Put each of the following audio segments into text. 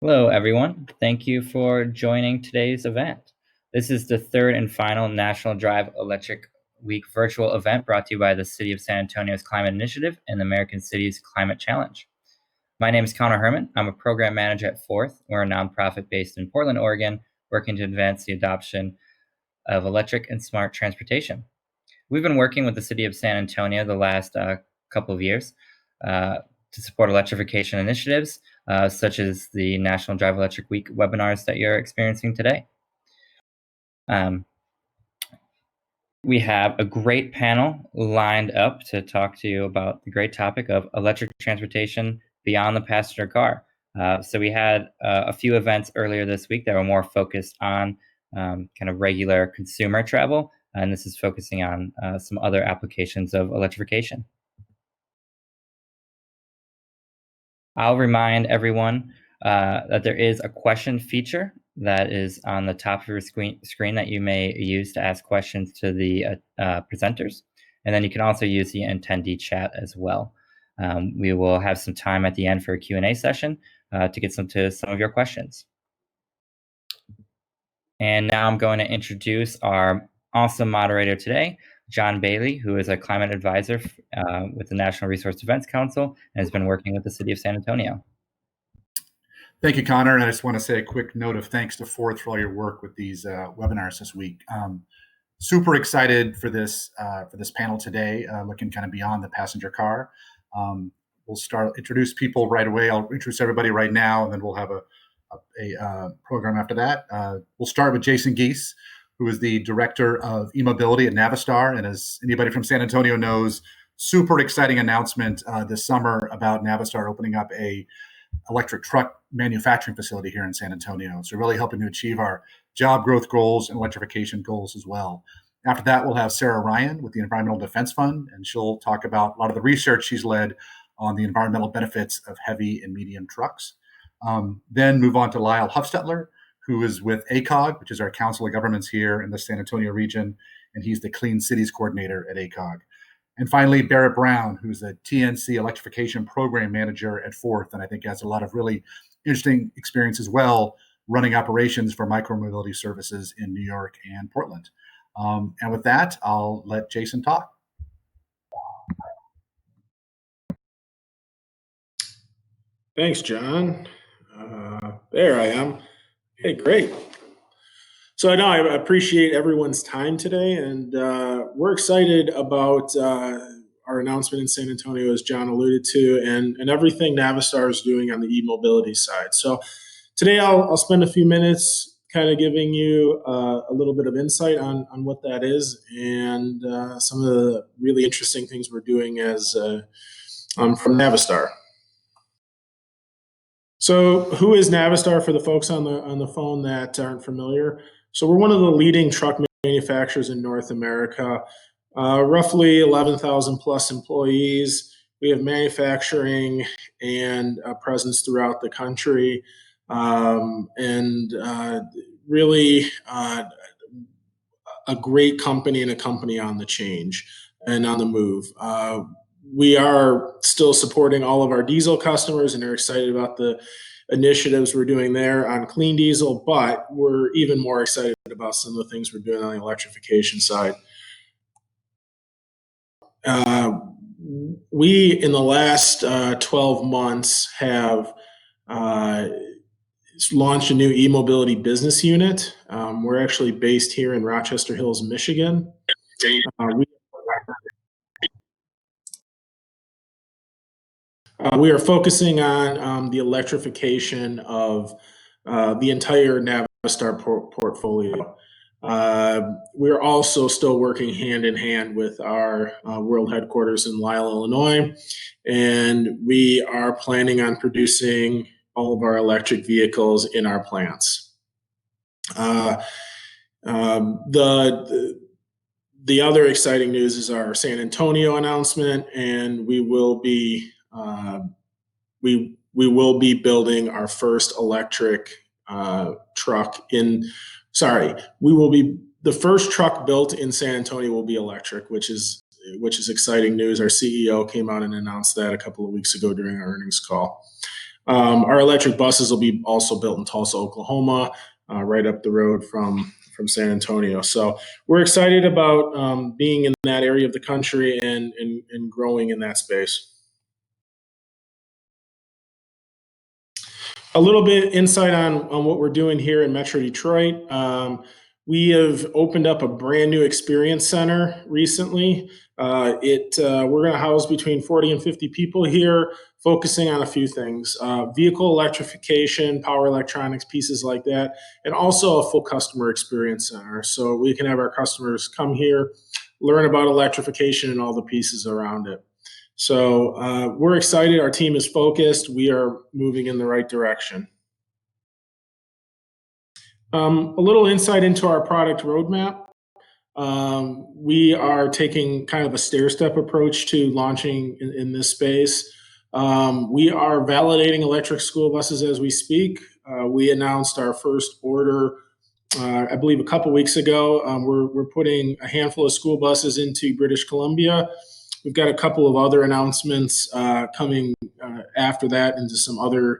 Hello, everyone. Thank you for joining today's event. This is the third and final National Drive Electric Week virtual event brought to you by the City of San Antonio's Climate Initiative and the American Cities Climate Challenge. My name is Connor Herman. I'm a program manager at Forth. We're a nonprofit based in Portland, Oregon, working to advance the adoption of electric and smart transportation. We've been working with the City of San Antonio the last couple of years to support electrification initiatives, such as the National Drive Electric Week webinars that you're experiencing today. We have a great panel lined up to talk to you about the great topic of electric transportation beyond the passenger car. So we had a few events earlier this week that were more focused on kind of regular consumer travel, and this is focusing on some other applications of electrification. I'll remind everyone that there is a question feature that is on the top of your screen that you may use to ask questions to the presenters. And then you can also use the attendee chat as well. We will have some time at the end for a Q&A session to get to some of your questions. And now I'm going to introduce our awesome moderator today, John Bailey, who is a climate advisor with the National Resource Defense Council and has been working with the City of San Antonio. Thank you, Connor. And I just want to say a quick note of thanks to Forth for all your work with these webinars this week. Super excited for this panel today, looking kind of beyond the passenger car. We'll introduce people right away. I'll introduce everybody right now, and then we'll have a program after that. We'll start with Jason Gies, who is the Director of E-Mobility at Navistar. And as anybody from San Antonio knows, super exciting announcement this summer about Navistar opening up a electric truck manufacturing facility here in San Antonio. So really helping to achieve our job growth goals and electrification goals as well. After that, we'll have Sarah Ryan with the Environmental Defense Fund, and she'll talk about a lot of the research she's led on the environmental benefits of heavy and medium trucks. Then move on to Lyle Huffstetler, who is with ACOG, which is our Council of Governments here in the San Antonio region, and he's the Clean Cities Coordinator at ACOG. And finally, Barrett Brown, who's a TNC Electrification Program Manager at Forth, and I think has a lot of really interesting experience as well, running operations for micromobility services in New York and Portland. And with that, I'll let Jason talk. Thanks, John. There I am. Hey, great. So I know I appreciate everyone's time today, and we're excited about our announcement in San Antonio, as John alluded to, and everything Navistar is doing on the e-mobility side. So today I'll spend a few minutes kind of giving you a little bit of insight on what that is and some of the really interesting things we're doing as from Navistar. So who is Navistar for the folks on the phone that aren't familiar? So we're one of the leading truck manufacturers in North America, roughly 11,000 plus employees. We have manufacturing and a presence throughout the country, and really a great company and a company on the change and on the move. We are still supporting all of our diesel customers and are excited about the initiatives we're doing there on clean diesel, but we're even more excited about some of the things we're doing on the electrification side. We, in the last 12 months, have launched a new e-mobility business unit. We're actually based here in Rochester Hills, Michigan. We are focusing on the electrification of the entire Navistar portfolio. We're also still working hand in hand with our world headquarters in Lisle, Illinois, and we are planning on producing all of our electric vehicles in our plants. The other exciting news is our San Antonio announcement, and we will be building our first electric truck the first truck built in San Antonio will be electric, which is exciting news. Our CEO came out and announced that a couple of weeks ago during our earnings call. Our electric buses will be also built in Tulsa, Oklahoma, right up the road from San Antonio. So we're excited about being in that area of the country and growing in that space. A little bit insight on what we're doing here in Metro Detroit. We have opened up a brand new experience center recently. We're going to house between 40 and 50 people here, focusing on a few things: vehicle electrification, power electronics, pieces like that, and also a full customer experience center. So we can have our customers come here, learn about electrification and all the pieces around it. So we're excited. Our team is focused. We are moving in the right direction. A little insight into our product roadmap. We are taking kind of a stair-step approach to launching in this space. We are validating electric school buses as we speak. We announced our first order, I believe, a couple weeks ago. We're putting a handful of school buses into British Columbia. We've got a couple of other announcements coming after that into some other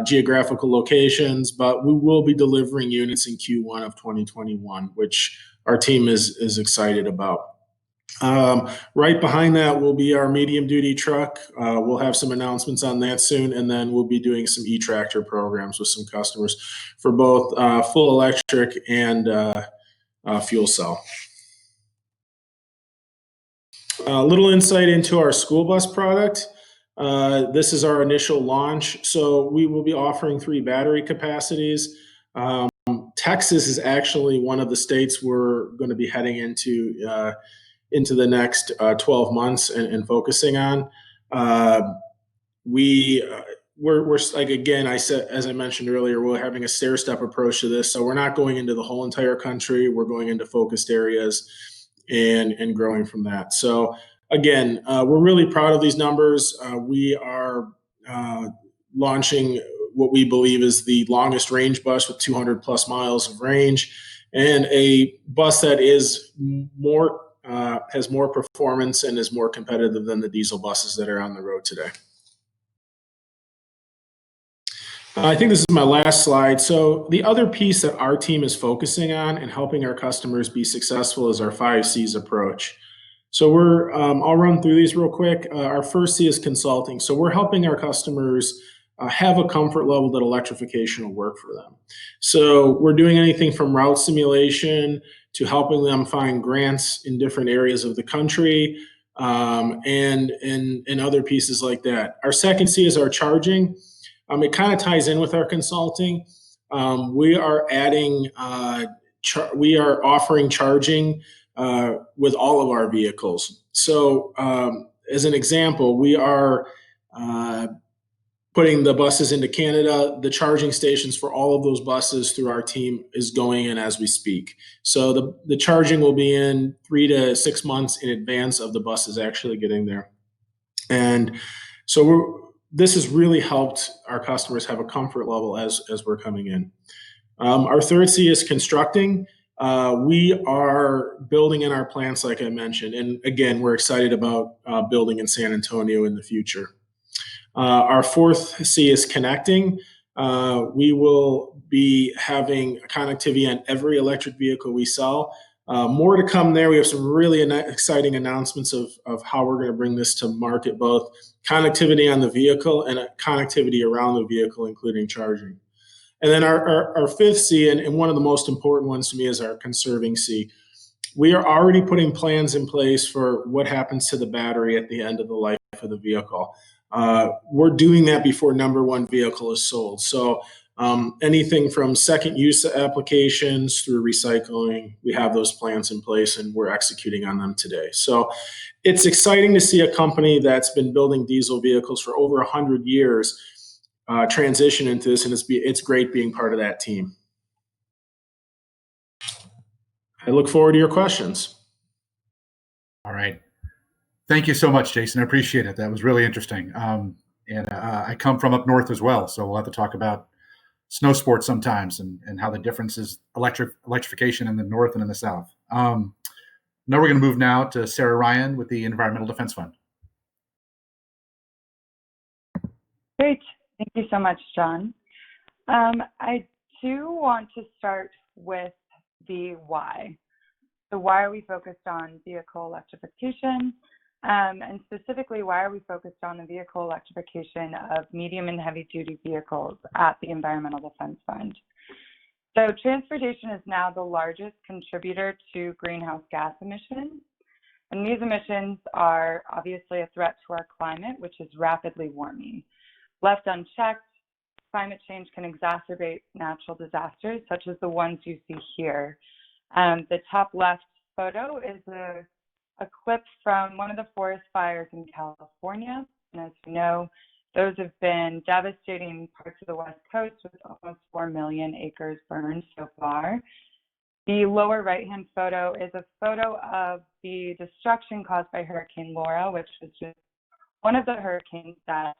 geographical locations, but we will be delivering units in Q1 of 2021, which our team is excited about. Right behind that will be our medium duty truck. We'll have some announcements on that soon, and then we'll be doing some e-tractor programs with some customers for both full electric and fuel cell. A little insight into our school bus product. This is our initial launch. So we will be offering 3 battery capacities. Texas is actually one of the states we're going to be heading into the next 12 months and focusing on. We're like, again, as I mentioned earlier, we're having a stair-step approach to this. So we're not going into the whole entire country. We're going into focused areas and growing from that. So again, we're really proud of these numbers. We are launching what we believe is the longest range bus with 200 plus miles of range, and a bus that is has more performance and is more competitive than the diesel buses that are on the road today. I think this is my last slide. So the other piece that our team is focusing on and helping our customers be successful is our 5 C's approach. So I'll run through these real quick. Our first C is consulting. So we're helping our customers have a comfort level that electrification will work for them. So we're doing anything from route simulation to helping them find grants in different areas of the country, and other pieces like that. Our second C is our charging. It kind of ties in with our consulting. We are offering charging with all of our vehicles. So as an example, we are putting the buses into Canada. The charging stations for all of those buses through our team is going in as we speak. So the charging will be in 3 to 6 months in advance of the buses actually getting there. And so this has really helped our customers have a comfort level as we're coming in. Our third C is constructing. We are building in our plants, like I mentioned. And again, we're excited about building in San Antonio in the future. Our fourth C is connecting. We will be having connectivity on every electric vehicle we sell. More to come there. We have some really exciting announcements of how we're going to bring this to market, both connectivity on the vehicle and connectivity around the vehicle, including charging. And then our fifth C, and one of the most important ones to me, is our conserving C. We are already putting plans in place for what happens to the battery at the end of the life of the vehicle. We're doing that before number 1 vehicle is sold. So anything from second use applications through recycling, we have those plans in place and we're executing on them today. So it's exciting to see a company that's been building diesel vehicles for over 100 years transition into this, and it's great being part of that team. I look forward to your questions. All right. Thank you so much, Jason. I appreciate it. That was really interesting. And I come from up north as well, so we'll have to talk about snow sports sometimes and how the difference is electrification in the north and in the south. Now we're going to move now to Sarah Ryan with the Environmental Defense Fund. Great. Thank you so much, John. I do want to start with the why. So why are we focused on vehicle electrification? And specifically, why are we focused on the vehicle electrification of medium and heavy duty vehicles at the Environmental Defense Fund? So transportation is now the largest contributor to greenhouse gas emissions. And these emissions are obviously a threat to our climate, which is rapidly warming. Left unchecked, climate change can exacerbate natural disasters, such as the ones you see here. The top left photo is a clip from one of the forest fires in California. And as you know, those have been devastating parts of the West Coast with almost 4 million acres burned so far. The lower right-hand photo is a photo of the destruction caused by Hurricane Laura, which was just one of the hurricanes that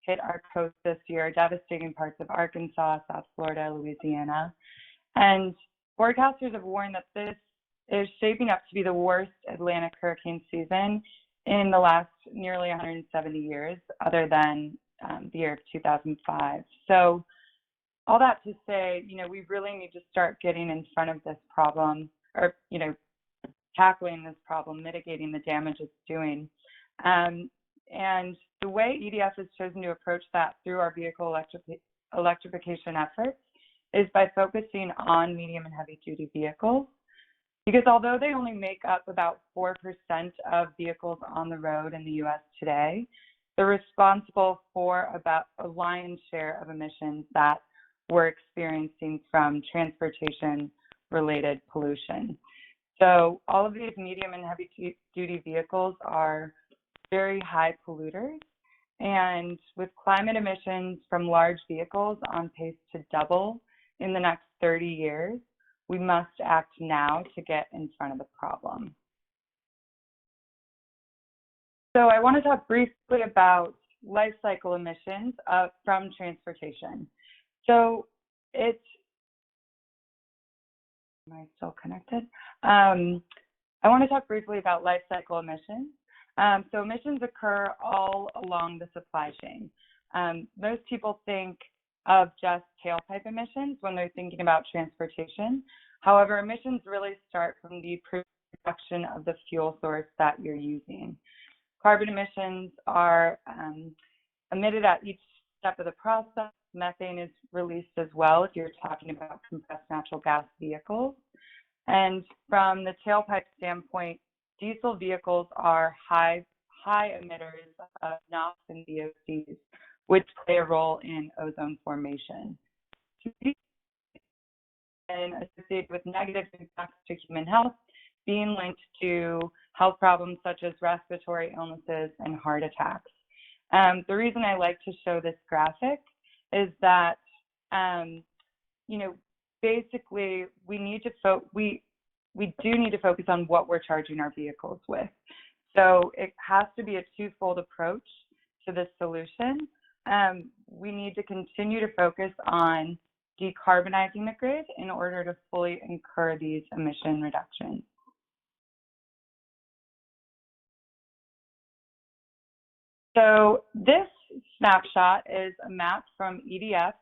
hit our coast this year, devastating parts of Arkansas, South Florida, Louisiana. And forecasters have warned that this is shaping up to be the worst Atlantic hurricane season in the last nearly 170 years, other than the year of 2005. So all that to say, we really need to start getting in front of this problem, or, tackling this problem, mitigating the damage it's doing. And the way EDF has chosen to approach that through our vehicle electrification efforts is by focusing on medium and heavy duty vehicles. Because although they only make up about 4% of vehicles on the road in the US today, they're responsible for about a lion's share of emissions that we're experiencing from transportation-related pollution. So all of these medium and heavy-duty vehicles are very high polluters, and with climate emissions from large vehicles on pace to double in the next 30 years, we must act now to get in front of the problem. So I want to talk briefly about life cycle emissions from transportation. So am I still connected? I want to talk briefly about life cycle emissions. So emissions occur all along the supply chain. Most people think of just tailpipe emissions when they're thinking about transportation. However, emissions really start from the production of the fuel source that you're using. Carbon emissions are emitted at each step of the process. Methane is released as well if you're talking about compressed natural gas vehicles. And from the tailpipe standpoint, diesel vehicles are high emitters of NOx and VOCs, which play a role in ozone formation. And associated with negative impacts to human health, being linked to health problems such as respiratory illnesses and heart attacks. The reason I like to show this graphic is that, basically we do need to focus on what we're charging our vehicles with. So it has to be a twofold approach to this solution. We need to continue to focus on decarbonizing the grid in order to fully incur these emission reductions. So this snapshot is a map from EDF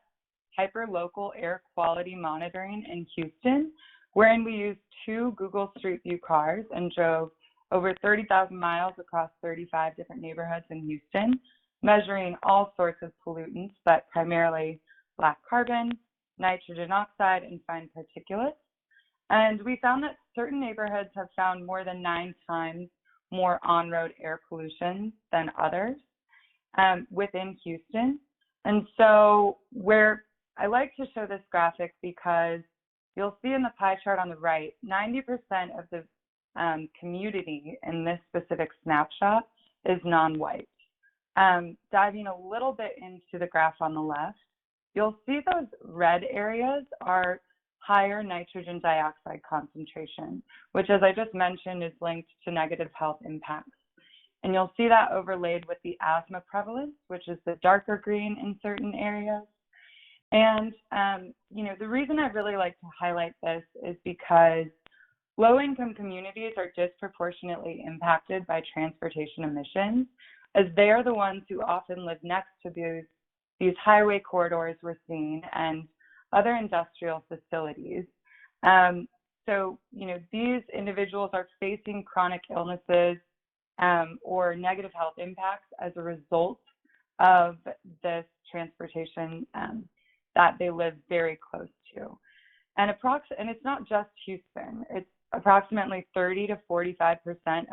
Hyperlocal Air Quality Monitoring in Houston, wherein we used 2 Google Street View cars and drove over 30,000 miles across 35 different neighborhoods in Houston, measuring all sorts of pollutants, but primarily black carbon, nitrogen oxide, and fine particulates. And we found that certain neighborhoods have found more than 9 times more on-road air pollution than others within Houston. And so I like to show this graphic because you'll see in the pie chart on the right, 90% of the community in this specific snapshot is non-white. Diving a little bit into the graph on the left, you'll see those red areas are higher nitrogen dioxide concentration, which, as I just mentioned, is linked to negative health impacts. And you'll see that overlaid with the asthma prevalence, which is the darker green in certain areas. And, the reason I really like to highlight this is because low-income communities are disproportionately impacted by transportation emissions, as they are the ones who often live next to these these highway corridors we're seeing and other industrial facilities. So, these individuals are facing chronic illnesses or negative health impacts as a result of this transportation that they live very close to. And it's not just Houston. It's approximately 30 to 45%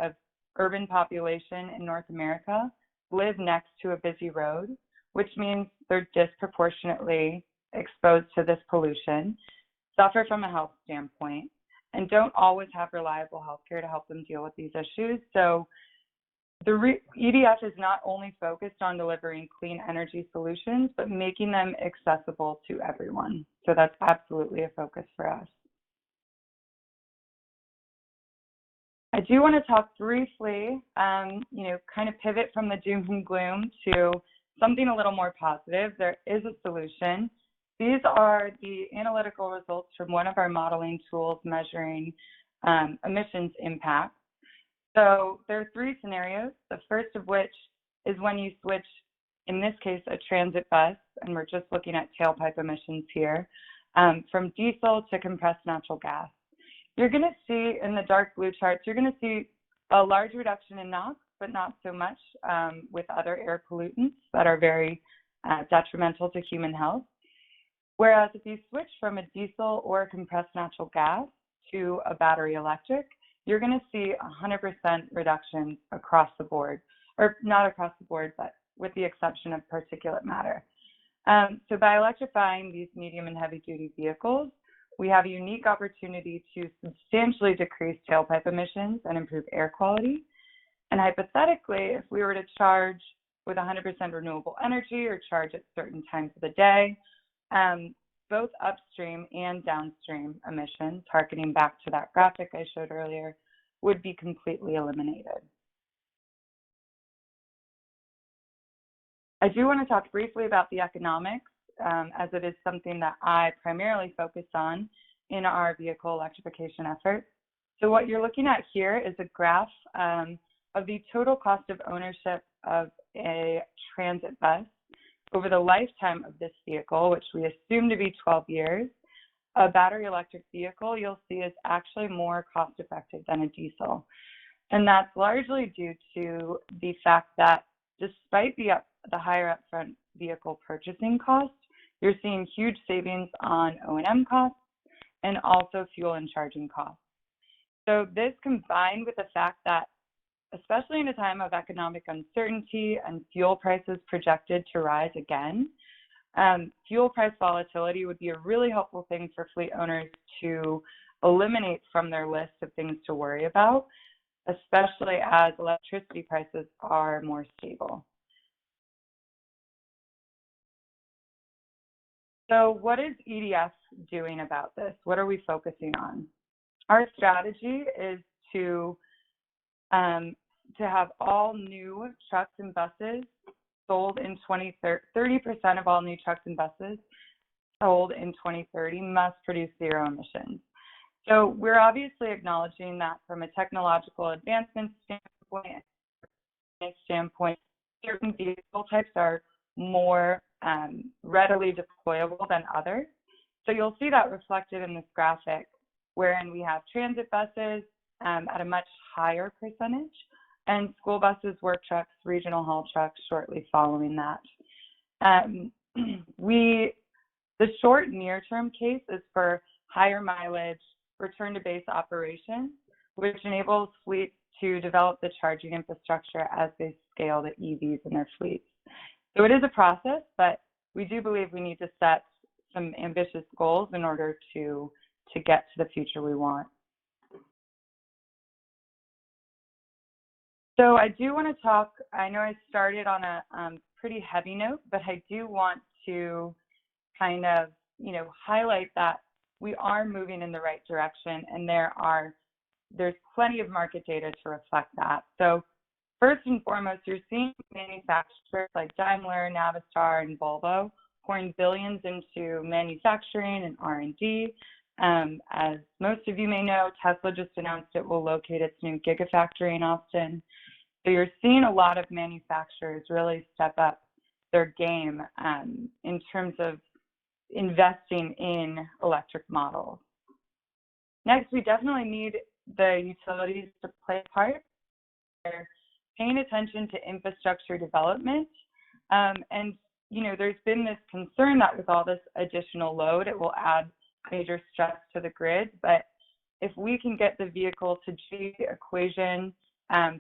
of urban population in North America live next to a busy road, which means they're disproportionately exposed to this pollution, suffer from a health standpoint, and don't always have reliable healthcare to help them deal with these issues. So the EDF is not only focused on delivering clean energy solutions, but making them accessible to everyone. So that's absolutely a focus for us. I do want to talk briefly, kind of pivot from the doom and gloom to something a little more positive. There is a solution. These are the analytical results from one of our modeling tools measuring emissions impact. So there are three scenarios, the first of which is when you switch, in this case, a transit bus, and we're just looking at tailpipe emissions here, from diesel to compressed natural gas. You're going to see in the dark blue charts, you're going to see a large reduction in NOx, but not so much with other air pollutants that are very detrimental to human health. Whereas if you switch from a diesel or a compressed natural gas to a battery electric, you're going to see 100% reduction across the board, or not across the board, but with the exception of particulate matter. So by electrifying these medium and heavy duty vehicles, we have a unique opportunity to substantially decrease tailpipe emissions and improve air quality. And hypothetically, if we were to charge with 100% renewable energy or charge at certain times of the day, both upstream and downstream emissions, harkening back to that graphic I showed earlier, would be completely eliminated. I do want to talk briefly about the economics, as it is something that I primarily focus on in our vehicle electrification efforts. So what you're looking at here is a graph of the total cost of ownership of a transit bus over the lifetime of this vehicle, which we assume to be 12 years. A battery electric vehicle, you'll see, is actually more cost effective than a diesel. And that's largely due to the fact that despite the higher upfront vehicle purchasing cost, you're seeing huge savings on O&M costs and also fuel and charging costs. So this, combined with the fact that, especially in a time of economic uncertainty and fuel prices projected to rise again, fuel price volatility would be a really helpful thing for fleet owners to eliminate from their list of things to worry about, especially as electricity prices are more stable. So what is EDF doing about this? What are we focusing on? Our strategy is to have all new trucks and buses sold in 2030, 30% of all new trucks and buses sold in 2030 must produce zero emissions. So we're obviously acknowledging that from a technological advancement standpoint, certain vehicle types are more readily deployable than others. So you'll see that reflected in this graphic, wherein we have transit buses at a much higher percentage, and school buses, work trucks, regional haul trucks shortly following that. The short near-term case is for higher mileage, return to base operations, which enables fleets to develop the charging infrastructure as they scale the EVs in their fleets. So it is a process, but we do believe we need to set some ambitious goals in order to get to the future we want. So I do want to talk, I know I started on a pretty heavy note, but I do want to kind of, highlight that we are moving in the right direction, and there's plenty of market data to reflect that. So first and foremost, you're seeing manufacturers like Daimler, Navistar, and Volvo pouring billions into manufacturing and R&D. As most of you may know, Tesla just announced it will locate its new Gigafactory in Austin. So you're seeing a lot of manufacturers really step up their game in terms of investing in electric models. Next, we definitely need the utilities to play a part. They're paying attention to infrastructure development. And, you know, there's been this concern that with all this additional load, it will add major stress to the grid. But if we can get the vehicle to G equation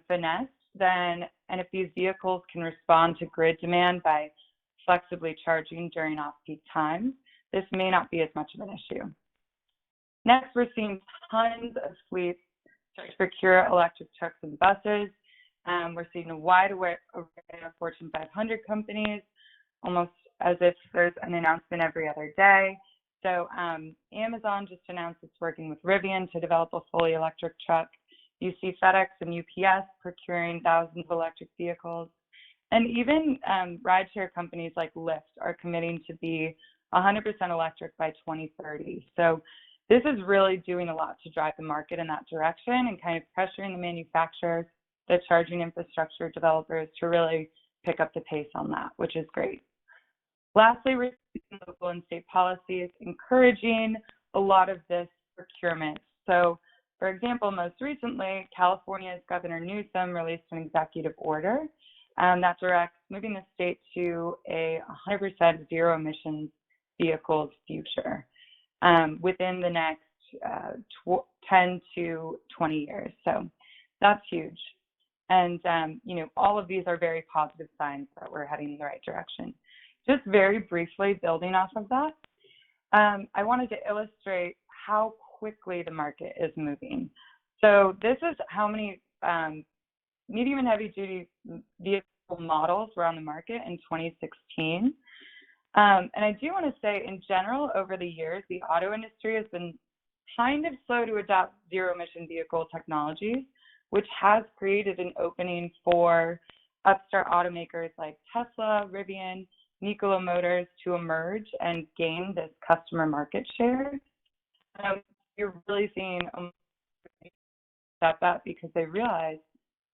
finessed, then, and if these vehicles can respond to grid demand by flexibly charging during off-peak times, this may not be as much of an issue. Next, we're seeing tons of fleets start to procure electric trucks and buses. We're seeing a wide array of Fortune 500 companies, almost as if there's an announcement every other day. So Amazon just announced it's working with Rivian to develop a fully electric truck. You see FedEx and UPS procuring thousands of electric vehicles. And even rideshare companies like Lyft are committing to be 100% electric by 2030. So this is really doing a lot to drive the market in that direction and kind of pressuring the manufacturers, the charging infrastructure developers to really pick up the pace on that, which is great. Lastly, we're seeing local and state policies encouraging a lot of this procurement. So, for example, most recently, California's Governor Newsom released an executive order that directs moving the state to a 100% zero emissions vehicles future within the next 10 to 20 years. So that's huge. And, you know, all of these are very positive signs that we're heading in the right direction. Just very briefly building off of that, I wanted to illustrate how quickly the market is moving. So this is how many medium and heavy duty vehicle models were on the market in 2016. And I do want to say, in general, over the years, the auto industry has been kind of slow to adopt zero-emission vehicle technologies, which has created an opening for upstart automakers like Tesla, Rivian, Nikola Motors to emerge and gain this customer market share. You're really seeing a step up because they realize,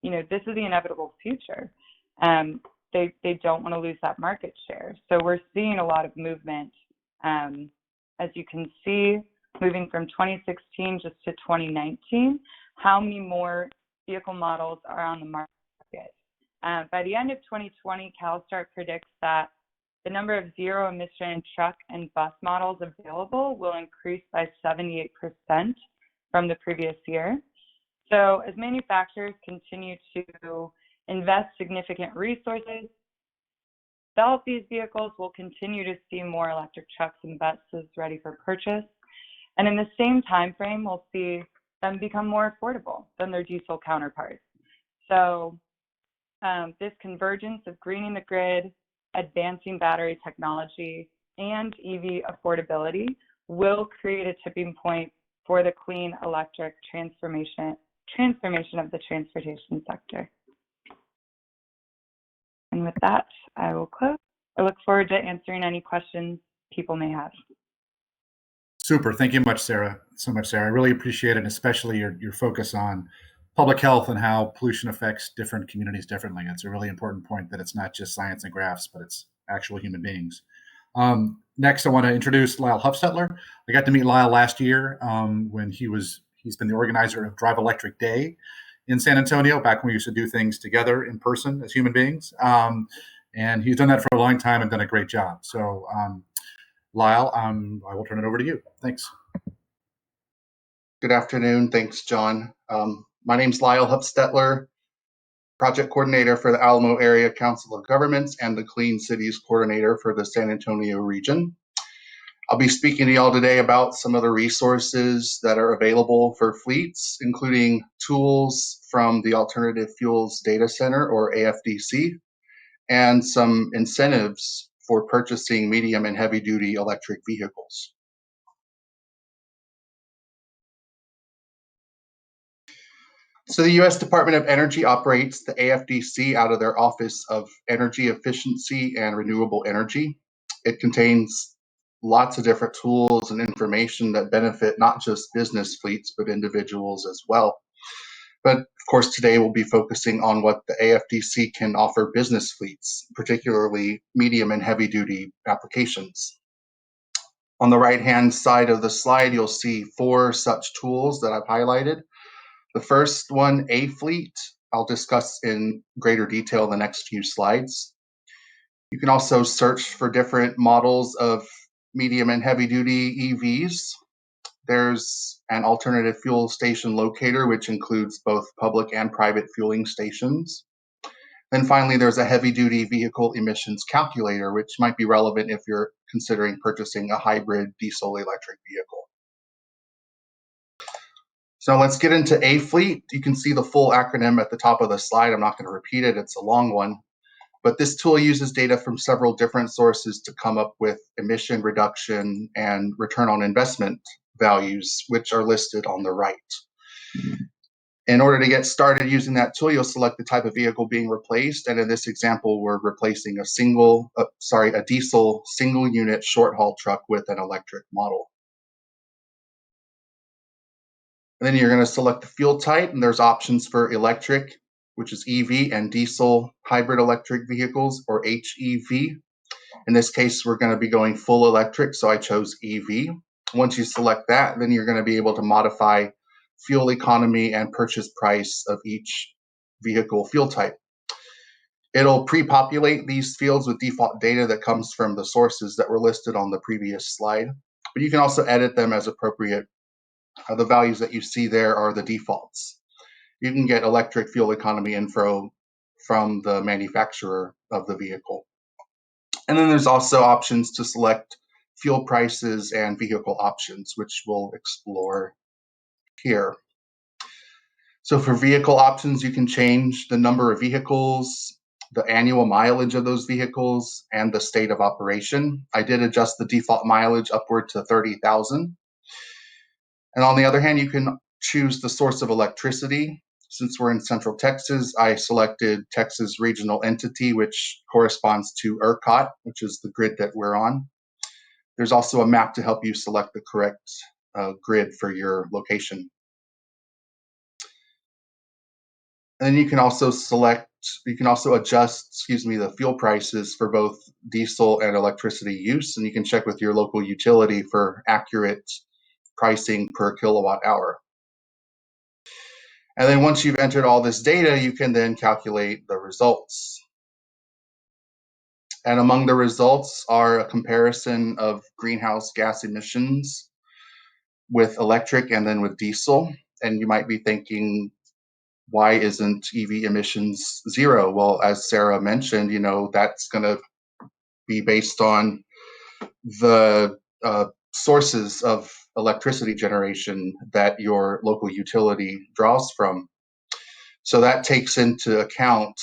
you know, this is the inevitable future. They don't want to lose that market share. So we're seeing a lot of movement. As you can see, moving from 2016 just to 2019, how many more vehicle models are on the market. By the end of 2020, CalSTART predicts that the number of zero-emission truck and bus models available will increase by 78% from the previous year. So as manufacturers continue to invest significant resources, develop these vehicles, we'll continue to see more electric trucks and buses ready for purchase. And in the same time frame, we'll see them become more affordable than their diesel counterparts. So this convergence of greening the grid, advancing battery technology, and EV affordability will create a tipping point for the clean electric transformation of the transportation sector. And with that, I will close. I look forward to answering any questions people may have. Super. Thank you so much, Sarah. I really appreciate it, and especially your focus on public health and how pollution affects different communities differently. It's a really important point that it's not just science and graphs, but it's actual human beings. Next, I want to introduce Lyle Huffstetler. I got to meet Lyle last year when he's been the organizer of Drive Electric Day in San Antonio, back when we used to do things together in person as human beings. And he's done that for a long time and done a great job. So Lyle, I will turn it over to you. Thanks. Good afternoon. Thanks, John. My name's Lyle Huffstetler, project coordinator for the Alamo Area Council of Governments and the Clean Cities coordinator for the San Antonio region. I'll be speaking to y'all today about some of the resources that are available for fleets, including tools from the Alternative Fuels Data Center, or AFDC, and some incentives for purchasing medium and heavy duty electric vehicles. So the U.S. Department of Energy operates the AFDC out of their Office of Energy Efficiency and Renewable Energy. It contains lots of different tools and information that benefit not just business fleets, but individuals as well. But of course, today we'll be focusing on what the AFDC can offer business fleets, particularly medium and heavy duty applications. On the right-hand side of the slide, you'll see 4 such tools that I've highlighted. The first one, A-Fleet, I'll discuss in greater detail in the next few slides. You can also search for different models of medium and heavy duty EVs. There's an alternative fuel station locator, which includes both public and private fueling stations. Then finally, there's a heavy duty vehicle emissions calculator, which might be relevant if you're considering purchasing a hybrid diesel electric vehicle. So let's get into A-Fleet. You can see the full acronym at the top of the slide. I'm not going to repeat it, it's a long one. But this tool uses data from several different sources to come up with emission reduction and return on investment values, which are listed on the right. In order to get started using that tool, you'll select the type of vehicle being replaced. And in this example, we're replacing a diesel single unit short haul truck with an electric model. And then you're going to select the fuel type, and there's options for electric, which is EV, and diesel hybrid electric vehicles, or HEV. In this case, we're going to be going full electric, so I chose EV. Once you select that, then you're going to be able to modify fuel economy and purchase price of each vehicle fuel type. It'll pre-populate these fields with default data that comes from the sources that were listed on the previous slide, but you can also edit them as appropriate. The values that you see there are the defaults. You can get electric fuel economy info from the manufacturer of the vehicle. And then there's also options to select fuel prices and vehicle options, which we'll explore here. So for vehicle options, you can change the number of vehicles, the annual mileage of those vehicles, and the state of operation. I did adjust the default mileage upward to 30,000. And on the other hand, you can choose the source of electricity. Since we're in Central Texas, I selected Texas Regional Entity, which corresponds to ERCOT, which is the grid that we're on. There's also a map to help you select the correct grid for your location. And then you can also adjust, the fuel prices for both diesel and electricity use, and you can check with your local utility for accurate pricing per kilowatt hour. And then once you've entered all this data, you can then calculate the results. And among the results are a comparison of greenhouse gas emissions with electric and then with diesel. And you might be thinking, why isn't EV emissions zero? Well, as Sarah mentioned, that's going to be based on the sources of electricity generation that your local utility draws from. So that takes into account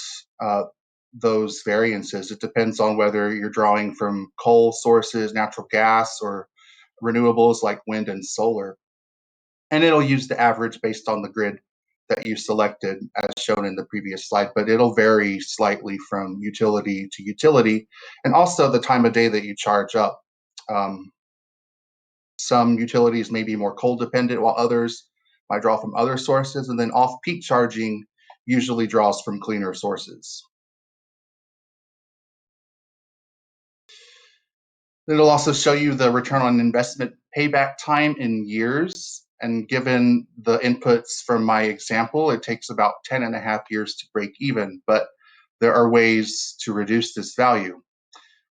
those variances. It depends on whether you're drawing from coal sources, natural gas, or renewables like wind and solar. And it'll use the average based on the grid that you selected as shown in the previous slide, but it'll vary slightly from utility to utility, and also the time of day that you charge up. Some utilities may be more coal dependent, while others might draw from other sources, and then off-peak charging usually draws from cleaner sources. It'll also show you the return on investment payback time in years. And given the inputs from my example, it takes about 10.5 years to break even, but there are ways to reduce this value.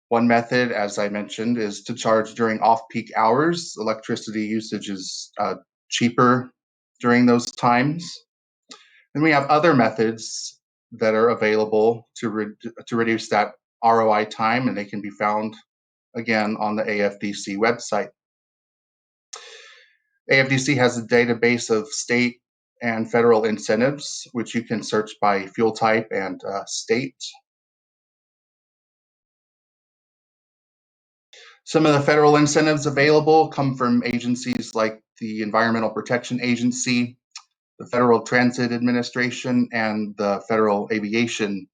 One method, as I mentioned, is to charge during off-peak hours. Electricity usage is cheaper during those times. Then we have other methods that are available to reduce that ROI time, and they can be found, again, on the AFDC website. AFDC has a database of state and federal incentives, which you can search by fuel type and state. Some of the federal incentives available come from agencies like the Environmental Protection Agency, the Federal Transit Administration, and the Federal Aviation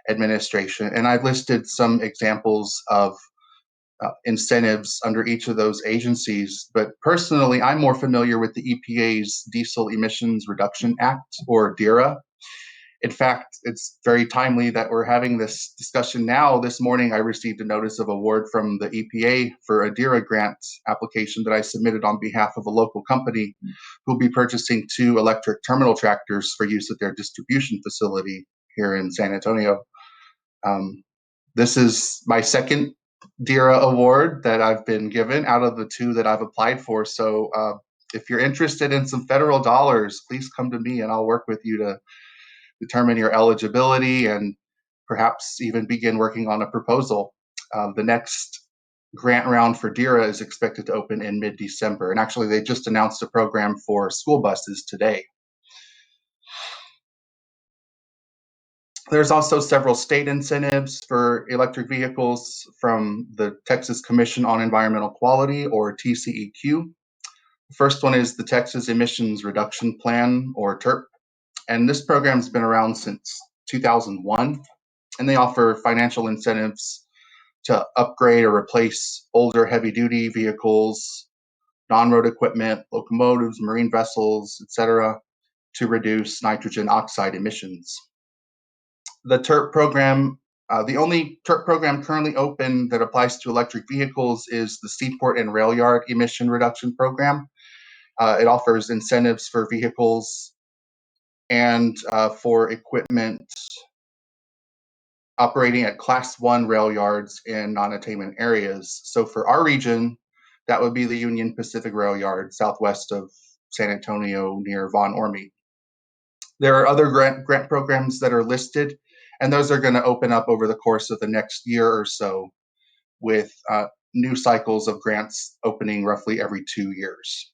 Administration. And I've listed some examples of incentives under each of those agencies. But personally, I'm more familiar with the EPA's Diesel Emissions Reduction Act, or DERA. In fact, it's very timely that we're having this discussion now. This morning, I received a notice of award from the EPA for a DERA grant application that I submitted on behalf of a local company who'll be purchasing 2 electric terminal tractors for use at their distribution facility here in San Antonio. This is my second DERA award that I've been given out of the 2 that I've applied for. So if you're interested in some federal dollars, please come to me and I'll work with you to determine your eligibility and perhaps even begin working on a proposal. The next grant round for DERA is expected to open in mid-December. And actually, they just announced a program for school buses today. There's also several state incentives for electric vehicles from the Texas Commission on Environmental Quality, or TCEQ. The first one is the Texas Emissions Reduction Plan, or TERP. And this program's been around since 2001, and they offer financial incentives to upgrade or replace older heavy-duty vehicles, non-road equipment, locomotives, marine vessels, etc., to reduce nitrogen oxide emissions. The TERP program, the only TERP program currently open that applies to electric vehicles is the Seaport and Rail Yard Emission Reduction Program. It offers incentives for vehicles and for equipment operating at Class 1 rail yards in non-attainment areas. So for our region, that would be the Union Pacific Rail Yard southwest of San Antonio near Von Ormy. There are other grant programs that are listed, and those are going to open up over the course of the next year or so, with new cycles of grants opening roughly every 2 years.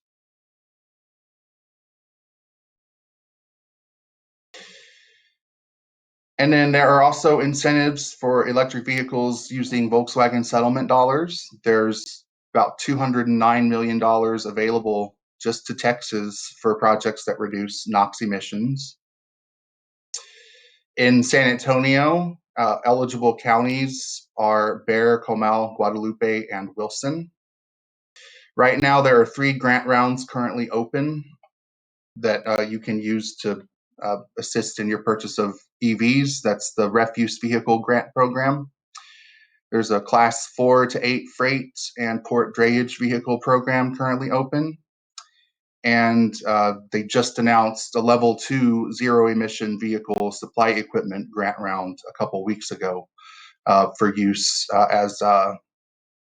And then there are also incentives for electric vehicles using Volkswagen settlement dollars. There's about $209 million available just to Texas for projects that reduce NOx emissions. In San Antonio, eligible counties are Bexar, Comal, Guadalupe, and Wilson. Right now, there are 3 grant rounds currently open that you can use to assist in your purchase of EVs. That's the Refuse Vehicle Grant Program. There's a Class 4 to 8 freight and port drayage vehicle program currently open. And they just announced a Level 2 zero emission vehicle supply equipment grant round a couple weeks ago for use as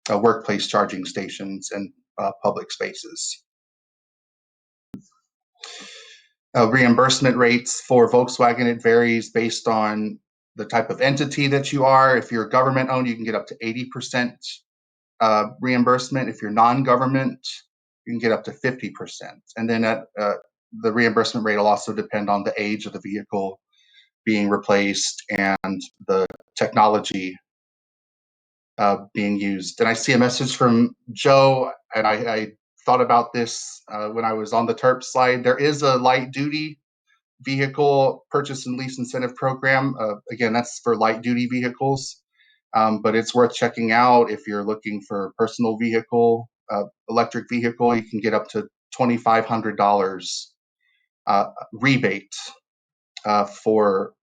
workplace charging stations and public spaces. Reimbursement rates for Volkswagen, it varies based on the type of entity that you are. If you're government owned, you can get up to 80% reimbursement. If you're non-government, you can get up to 50%. And then the reimbursement rate will also depend on the age of the vehicle being replaced and the technology being used. And I see a message from Joe, and I thought about this when I was on the TERP slide. There is a light duty vehicle purchase and lease incentive program. Again, that's for light duty vehicles, but it's worth checking out if you're looking for a personal vehicle, electric vehicle. You can get up to $2,500 rebate for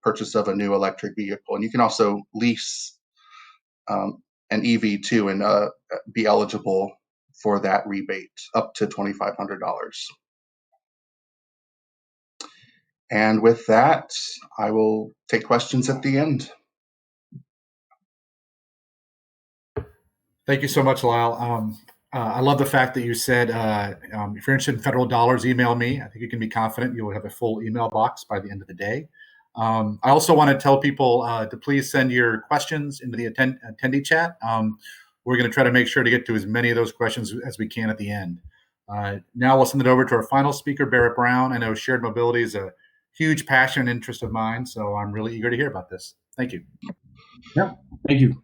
purchase of a new electric vehicle. And you can also lease an EV too and be eligible for that rebate up to $2,500. And with that, I will take questions at the end. Thank you so much, Lyle. I love the fact that you said if you're interested in federal dollars, email me. I think you can be confident you will have a full email box by the end of the day. I also want to tell people to please send your questions into the attendee chat. We're going to try to make sure to get to as many of those questions as we can at the end. Now we'll send it over to our final speaker, Barrett Brown. I know shared mobility is a huge passion and interest of mine, so I'm really eager to hear about this. Thank you. Yeah, thank you.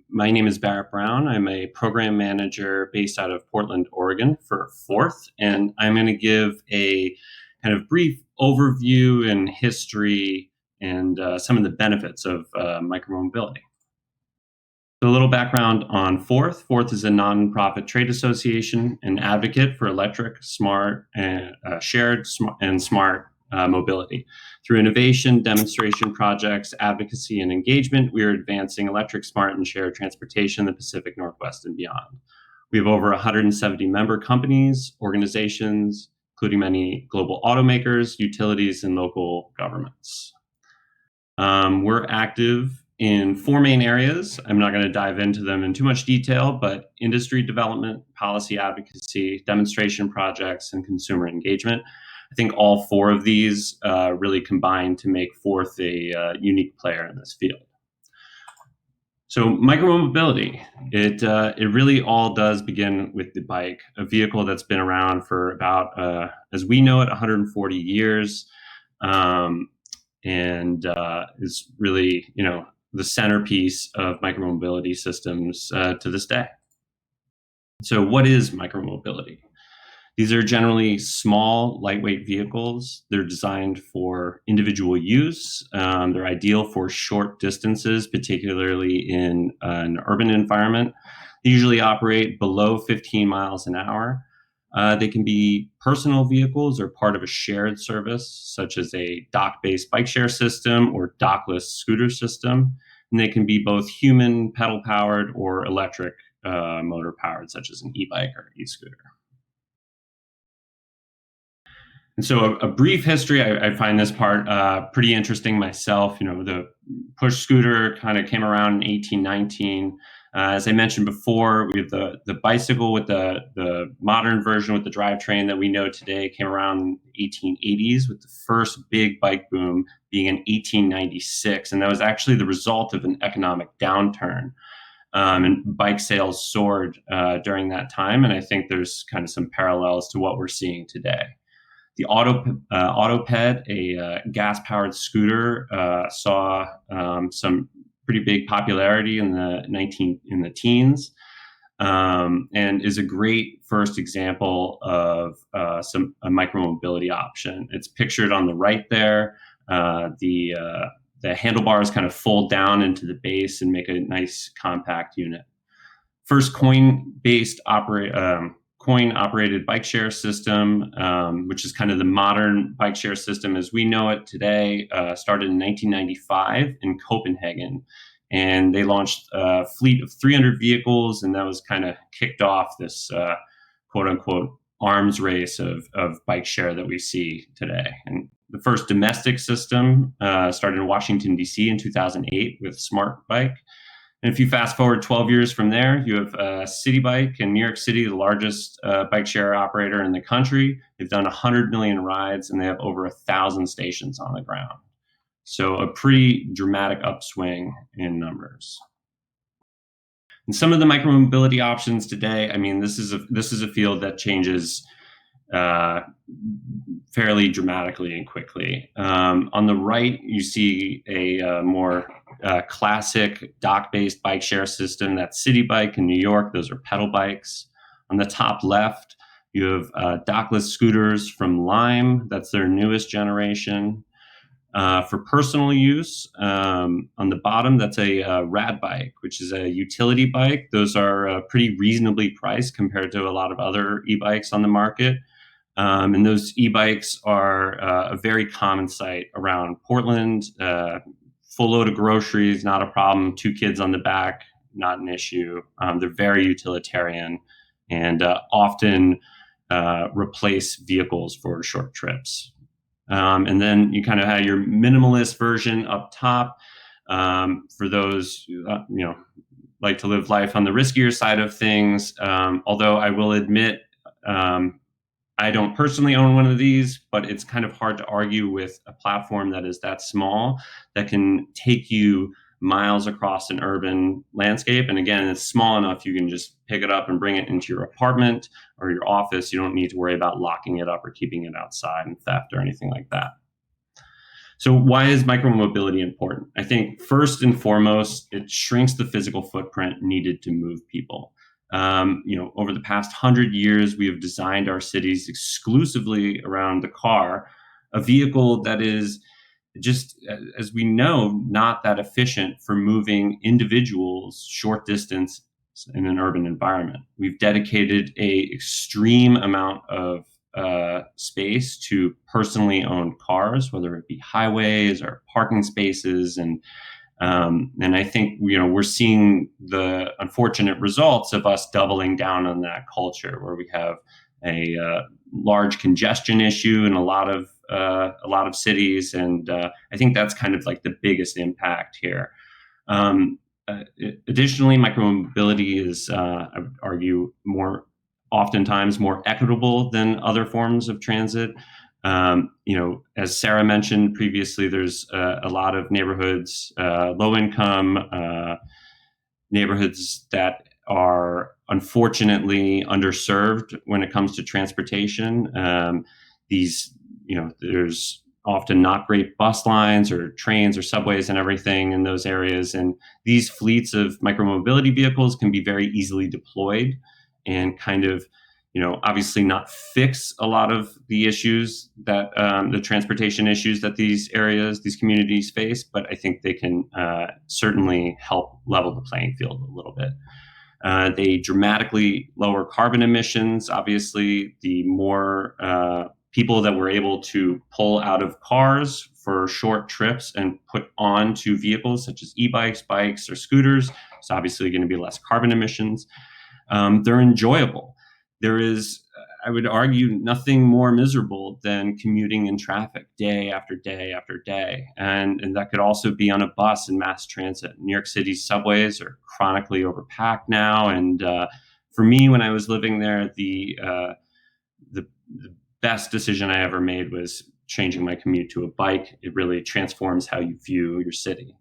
My name is Barrett Brown. I'm a program manager based out of Portland, Oregon for Forth, and I'm going to give a kind of brief overview and history and some of the benefits of micromobility. So a little background on Fourth. Fourth is a nonprofit trade association and advocate for electric, smart, and shared and smart mobility. Through innovation, demonstration projects, advocacy, and engagement, we are advancing electric, smart, and shared transportation in the Pacific Northwest and beyond. We have over 170 member companies, organizations, including many global automakers, utilities, and local governments. We're active in 4 main areas. I'm not going to dive into them in too much detail, but industry development, policy advocacy, demonstration projects, and consumer engagement. I think all 4 of these really combine to make Fourth a unique player in this field. So micromobility, it really all does begin with the bike, a vehicle that's been around for about, as we know it, 140 years, and is really, the centerpiece of micromobility systems to this day. So what is micromobility? These are generally small, lightweight vehicles. They're designed for individual use. They're ideal for short distances, particularly in an urban environment. They usually operate below 15 miles an hour. They can be personal vehicles or part of a shared service, such as a dock-based bike share system or dockless scooter system. And they can be both human pedal-powered or electric motor-powered, such as an e-bike or e-scooter. And so a brief history, I find this part pretty interesting myself. The push scooter kind of came around in 1819. As I mentioned before, we have the bicycle with the modern version with the drivetrain that we know today came around in the 1880s, with the first big bike boom being in 1896. And that was actually the result of an economic downturn. And bike sales soared during that time. And I think there's kind of some parallels to what we're seeing today. The Autoped, a gas-powered scooter, saw some pretty big popularity in the teens, and is a great first example of a micromobility option. It's pictured on the right there. The handlebars kind of fold down into the base and make a nice compact unit. First coin-operated bike share system, which is kind of the modern bike share system as we know it today, started in 1995 in Copenhagen. And they launched a fleet of 300 vehicles, and that was kind of kicked off this quote-unquote arms race of bike share that we see today. And the first domestic system started in Washington, D.C. in 2008 with Smart Bike. And if you fast forward 12 years from there, you have Citi Bike in New York City, the largest bike share operator in the country. They've done 100 million rides, and they have over 1,000 stations on the ground. So a pretty dramatic upswing in numbers. And some of the micromobility options today, I mean, this is a field that changes fairly dramatically and quickly. On the right, you see a more classic dock-based bike share system. That's Citi Bike in New York. Those are pedal bikes. On the top left, you have dockless scooters from Lime. That's their newest generation. For personal use, on the bottom, that's a Rad Bike, which is a utility bike. Those are pretty reasonably priced compared to a lot of other e-bikes on the market. And those e-bikes are a very common sight around Portland. Full load of groceries, not a problem. 2 kids on the back, not an issue. They're very utilitarian and often replace vehicles for short trips. And then you kind of have your minimalist version up top for those who like to live life on the riskier side of things. Although I will admit, I don't personally own one of these, but it's kind of hard to argue with a platform that is that small that can take you miles across an urban landscape. And again, it's small enough you can just pick it up and bring it into your apartment or your office. You don't need to worry about locking it up or keeping it outside and theft or anything like that. So why is micromobility important? I think first and foremost, it shrinks the physical footprint needed to move people. Over the past 100 years, we have designed our cities exclusively around the car, a vehicle that is just, as we know, not that efficient for moving individuals short distance in an urban environment. We've dedicated a extreme amount of space to personally owned cars, whether it be highways or parking spaces, and I think we're seeing the unfortunate results of us doubling down on that culture, where we have a large congestion issue in a lot of cities, and I think that's kind of like the biggest impact here. Additionally, micromobility is, I would argue, oftentimes more equitable than other forms of transit. As Sarah mentioned previously, there's a lot of neighborhoods, low-income neighborhoods that are unfortunately underserved when it comes to transportation. There's often not great bus lines or trains or subways and everything in those areas. And these fleets of micromobility vehicles can be very easily deployed and kind of, obviously not fix a lot of the issues that the transportation issues that these communities face, but I think they can certainly help level the playing field a little bit. They dramatically lower carbon emissions. Obviously, the more people that we're able to pull out of cars for short trips and put onto vehicles such as e-bikes, bikes, or scooters, it's obviously going to be less carbon emissions. They're enjoyable. There is, I would argue, nothing more miserable than commuting in traffic day after day after day. And that could also be on a bus in mass transit. New York City's subways are chronically overpacked now. And for me, when I was living there, the best decision I ever made was changing my commute to a bike. It really transforms how you view your city.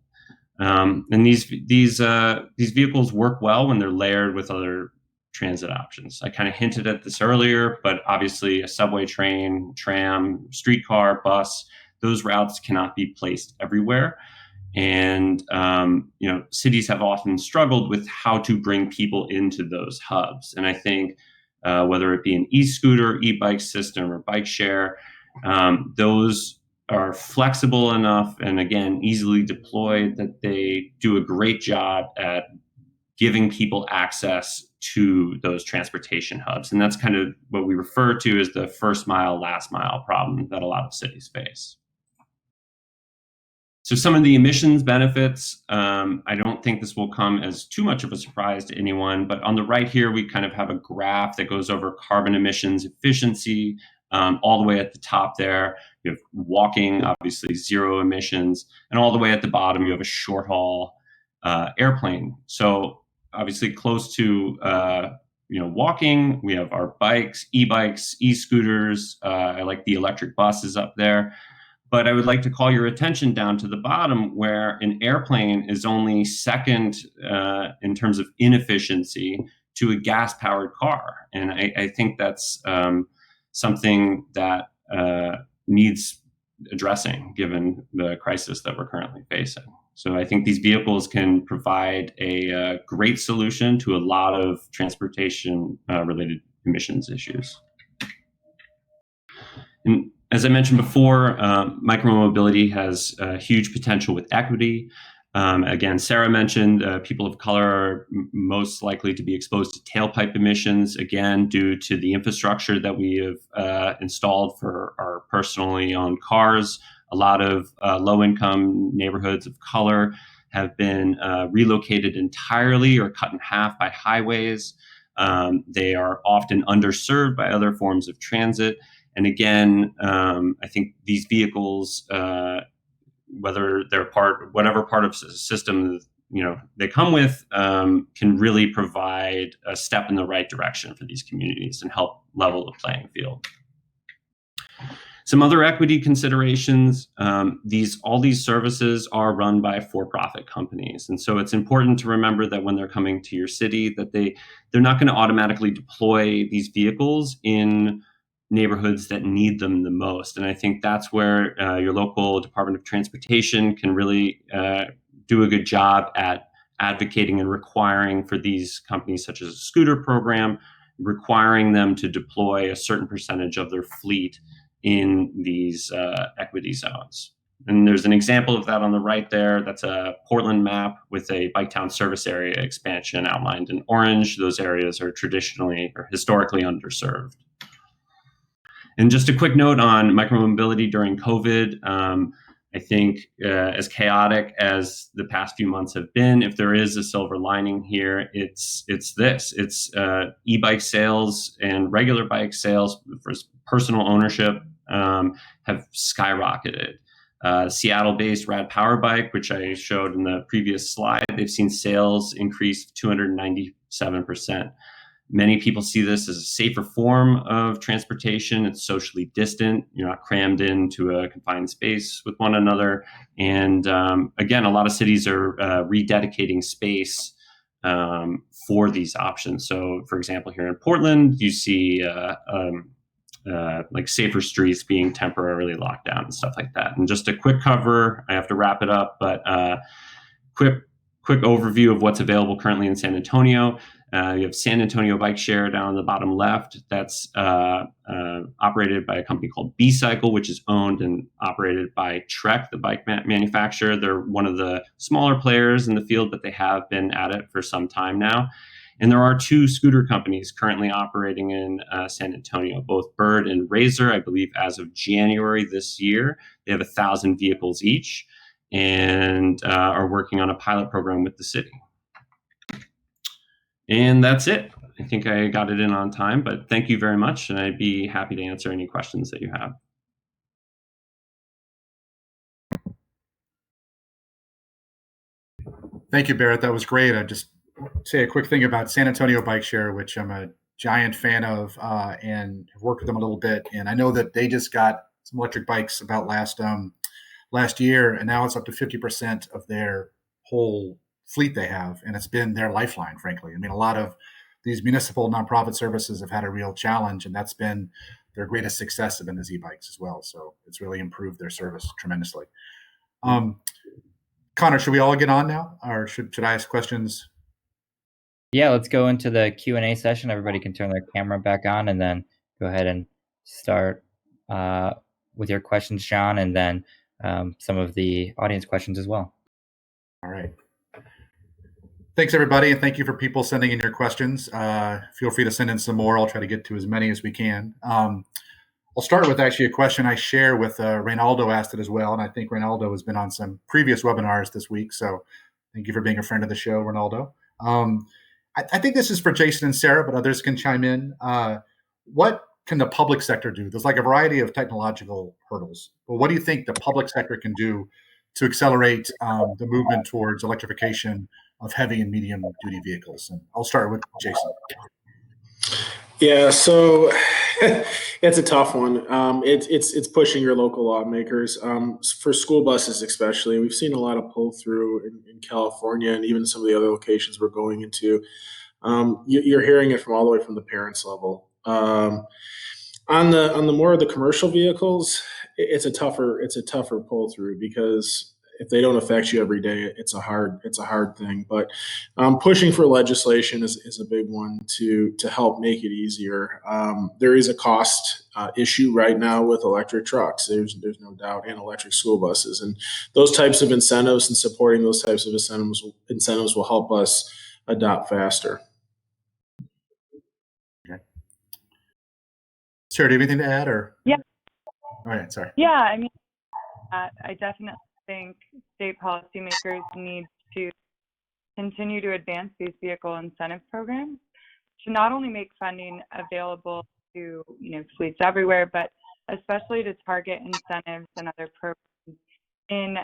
And these vehicles work well when they're layered with other transit options. I kind of hinted at this earlier, but obviously a subway, train, tram, streetcar, bus, those routes cannot be placed everywhere. And, cities have often struggled with how to bring people into those hubs. And I think whether it be an e-scooter, e-bike system, or bike share, those are flexible enough and, again, easily deployed that they do a great job at giving people access to those transportation hubs. And that's kind of what we refer to as the first mile, last mile problem that a lot of cities face. So some of the emissions benefits, I don't think this will come as too much of a surprise to anyone, but on the right here, we kind of have a graph that goes over carbon emissions efficiency. All the way at the top there, you have walking, obviously zero emissions, and all the way at the bottom, you have a short haul airplane. So obviously close to walking, we have our bikes, e-bikes, e-scooters. I like the electric buses up there. But I would like to call your attention down to the bottom, where an airplane is only second in terms of inefficiency to a gas-powered car. And I think that's something that needs addressing given the crisis that we're currently facing. So I think these vehicles can provide a great solution to a lot of transportation related emissions issues. And as I mentioned before, micromobility has huge potential with equity. Again, Sarah mentioned people of color are most likely to be exposed to tailpipe emissions, again, due to the infrastructure that we have installed for our personally owned cars. A lot of low-income neighborhoods of color have been relocated entirely or cut in half by highways. They are often underserved by other forms of transit. And again, I think these vehicles, whether they're whatever part of the system they come with, can really provide a step in the right direction for these communities and help level the playing field. Some other equity considerations, all these services are run by for-profit companies. And so it's important to remember that when they're coming to your city, that they're not going to automatically deploy these vehicles in neighborhoods that need them the most. And I think that's where your local Department of Transportation can really do a good job at advocating and requiring for these companies, such as a scooter program, requiring them to deploy a certain percentage of their fleet in these equity zones. And there's an example of that on the right there. That's a Portland map with a Biketown service area expansion outlined in orange. Those areas are traditionally or historically underserved. And just a quick note on micromobility during COVID. I think as chaotic as the past few months have been, if there is a silver lining here, it's this. It's e-bike sales and regular bike sales for personal ownership have skyrocketed. Seattle-based Rad Power Bike, which I showed in the previous slide, they've seen sales increase 297%. Many people see this as a safer form of transportation. It's socially distant. You're not crammed into a confined space with one another. And again, a lot of cities are rededicating space for these options. So, for example, here in Portland, you see like safer streets being temporarily locked down and stuff like that. And just a quick cover, I have to wrap it up, but quick overview of what's available currently in San Antonio. You have San Antonio Bike Share down on the bottom left. That's operated by a company called B-Cycle, which is owned and operated by Trek, the bike manufacturer. They're one of the smaller players in the field, but they have been at it for some time now. And there are two scooter companies currently operating in San Antonio, both Bird and Razor. I believe as of January this year, they have 1,000 vehicles each and are working on a pilot program with the city. And that's it. I think I got it in on time, but thank you very much. And I'd be happy to answer any questions that you have. Thank you, Barrett. That was great. I just say a quick thing about San Antonio Bike Share, which I'm a giant fan of and have worked with them a little bit. And I know that they just got some electric bikes about last year, and now it's up to 50% of their whole fleet they have, and it's been their lifeline, frankly. I mean, a lot of these municipal nonprofit services have had a real challenge, and that's been their greatest success have been the Z-bikes as well. So it's really improved their service tremendously. Connor, should we all get on now, or should I ask questions? Yeah, let's go into the Q&A session. Everybody can turn their camera back on and then go ahead and start with your questions, John, and then some of the audience questions as well. All right. Thanks, everybody, and thank you for people sending in your questions. Feel free to send in some more. I'll try to get to as many as we can. I'll start with actually a question I share with Reynaldo asked it as well, and I think Reynaldo has been on some previous webinars this week, so thank you for being a friend of the show, Reynaldo. I think this is for Jason and Sarah, but others can chime in. What can the public sector do? There's like a variety of technological hurdles, but what do you think the public sector can do to accelerate the movement towards electrification of heavy and medium duty vehicles? And I'll start with Jason. Yeah, so it's a tough one. It's pushing your local lawmakers for school buses, especially. We've seen a lot of pull through in California and even some of the other locations we're going into. You're hearing it from all the way from the parents level. On the more of the commercial vehicles, it's a tougher pull through because if they don't affect you every day, it's a hard thing. But pushing for legislation is a big one to help make it easier. There is a cost issue right now with electric trucks. There's no doubt, and electric school buses, and those types of incentives and supporting those types of incentives will help us adopt faster. Okay. Sarah, do you have anything to add, or? Yeah. All right, sorry. Yeah, I mean, I definitely think state policymakers need to continue to advance these vehicle incentive programs to not only make funding available to fleets everywhere, but especially to target incentives and other programs in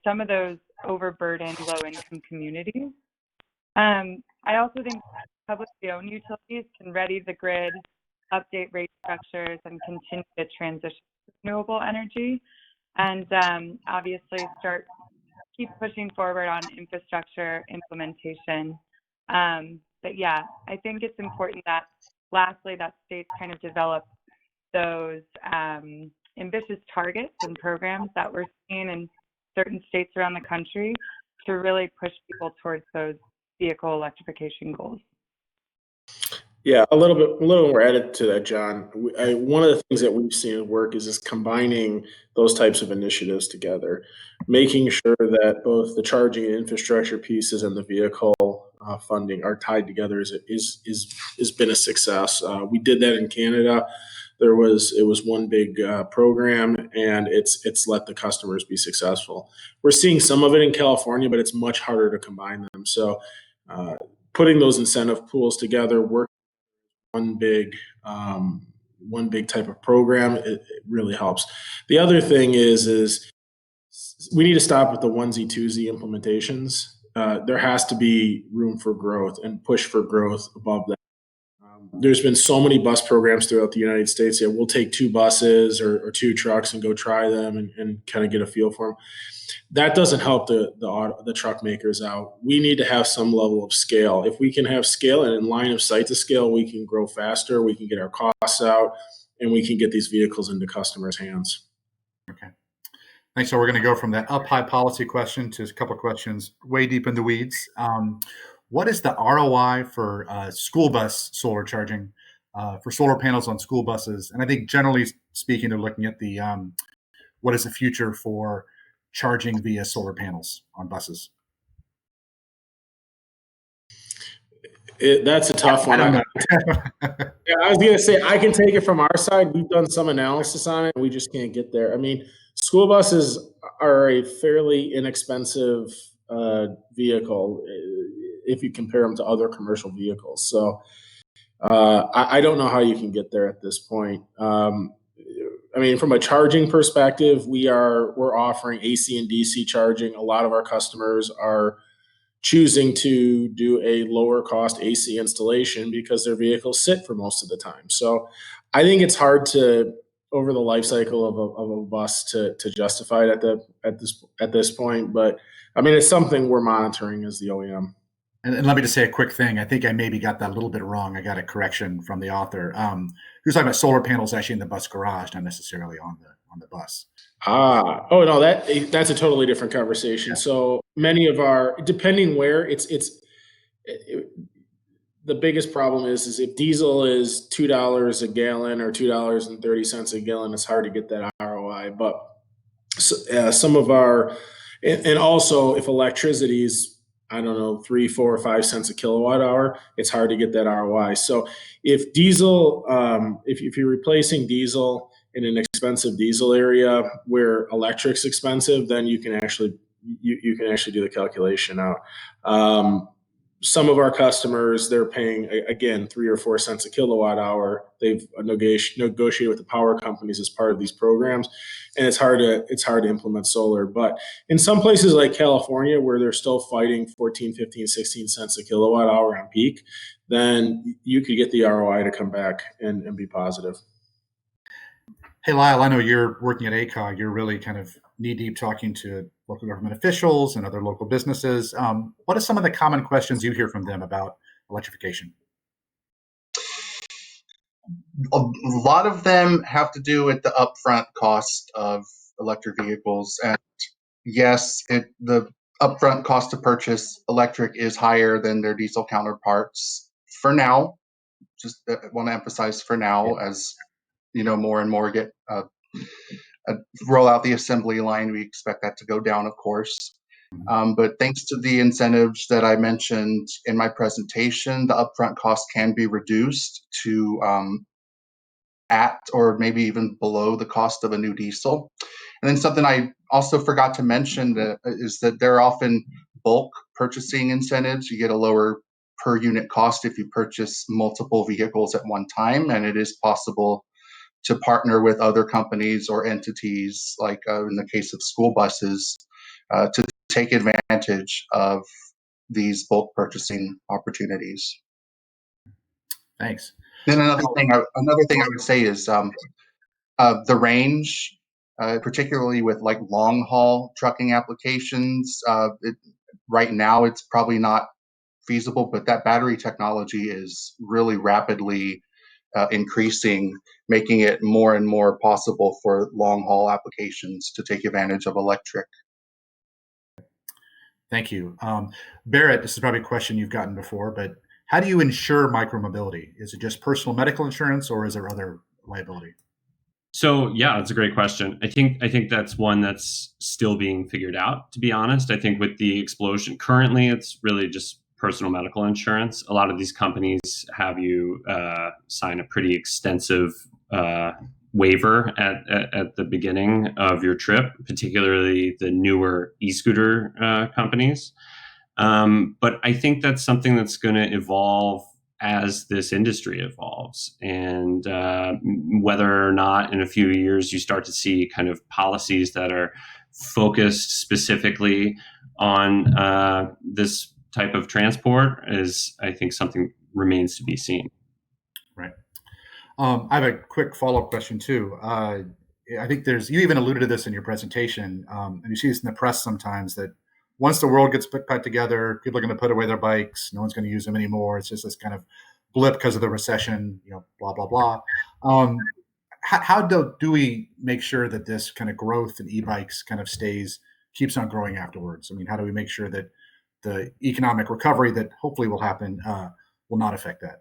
some of those overburdened low-income communities. I also think publicly owned utilities can ready the grid, update rate structures, and continue to transition to renewable energy. And obviously keep pushing forward on infrastructure implementation. But yeah, I think it's important that lastly that states kind of develop those ambitious targets and programs that we're seeing in certain states around the country to really push people towards those vehicle electrification goals. Yeah, a little more added to that, John. One of the things that we've seen work is combining those types of initiatives together, making sure that both the charging and infrastructure pieces and the vehicle funding are tied together is been a success. We did that in Canada. It was one big program, and it's let the customers be successful. We're seeing some of it in California, but it's much harder to combine them. So, putting those incentive pools together, work one big one big type of program, it really helps. The other thing is we need to stop with the onesie twosie implementations. There has to be room for growth and push for growth above that. There's been so many bus programs throughout the United States. Yeah, we'll take two buses or two trucks and go try them and kind of get a feel for them. That doesn't help the truck makers out. We need to have some level of scale. If we can have scale and in line of sight to scale, we can grow faster, we can get our costs out, and we can get these vehicles into customers' hands. Okay. Thanks. So we're going to go from that up high policy question to a couple of questions way deep in the weeds. What is the ROI for school bus solar charging, for solar panels on school buses? And I think generally speaking, they're looking at the what is the future for charging via solar panels on buses? That's a tough one. I was going to say, I can take it from our side. We've done some analysis on it. We just can't get there. I mean, school buses are a fairly inexpensive vehicle if you compare them to other commercial vehicles. So I don't know how you can get there at this point. I mean, from a charging perspective, we're offering AC and DC charging. A lot of our customers are choosing to do a lower cost AC installation because their vehicles sit for most of the time. So I think it's hard to over the life cycle of a bus to justify it at this point. But I mean, it's something we're monitoring as the OEM. And let me just say a quick thing. I think I maybe got that a little bit wrong. I got a correction from the author. He was talking about solar panels actually in the bus garage, not necessarily on the bus. Oh no, that's a totally different conversation. Yeah. So many of our, depending where the biggest problem is if diesel is $2 a gallon or $2.30 a gallon, it's hard to get that ROI. But some of our, and also if electricity is, I don't know, 3, 4, or 5 cents a kilowatt hour, it's hard to get that ROI. So if diesel, if you're replacing diesel in an expensive diesel area where electric's expensive, then you can actually do the calculation out. Some of our customers, they're paying again 3 or 4 cents a kilowatt hour. They've negotiated with the power companies as part of these programs, and it's hard to implement solar. But in some places like California, where they're still fighting 14, 15, 16 cents a kilowatt hour on peak, then you could get the ROI to come back and be positive. Hey, Lyle, I know you're working at ACOG. You're really kind of knee-deep talking to local government officials and other local businesses. What are some of the common questions you hear from them about electrification? A lot of them have to do with the upfront cost of electric vehicles. And yes, the upfront cost to purchase electric is higher than their diesel counterparts for now. Just want to emphasize for now, as more and more get roll out the assembly line. We expect that to go down, of course. But thanks to the incentives that I mentioned in my presentation, the upfront cost can be reduced to at or maybe even below the cost of a new diesel. And then something I also forgot to mention is that there are often bulk purchasing incentives. You get a lower per unit cost if you purchase multiple vehicles at one time, and it is possible to partner with other companies or entities, like in the case of school buses, to take advantage of these bulk purchasing opportunities. Thanks. Then another thing I would say is the range, particularly with like long haul trucking applications. Right now, it's probably not feasible, but that battery technology is really rapidly increasing, making it more and more possible for long haul applications to take advantage of electric. Thank you. Barrett, this is probably a question you've gotten before, but How do you insure micromobility? Is it just personal medical insurance, or is there other liability? So yeah, it's a great question. I think that's one that's still being figured out, to be honest. I think with the explosion currently, it's really just personal medical insurance. A lot of these companies have you sign a pretty extensive waiver at the beginning of your trip, particularly the newer e-scooter companies. But I think that's something that's going to evolve as this industry evolves, and whether or not in a few years you start to see kind of policies that are focused specifically on this type of transport is, I think, something remains to be seen. Right. I have a quick follow-up question too. I think you even alluded to this in your presentation, and you see this in the press sometimes, that once the world gets put back together, people are going to put away their bikes. No one's going to use them anymore. It's just this kind of blip because of the recession, blah, blah, blah. How do we make sure that this kind of growth in e-bikes kind of keeps on growing afterwards? I mean, how do we make sure that the economic recovery that hopefully will happen will not affect that?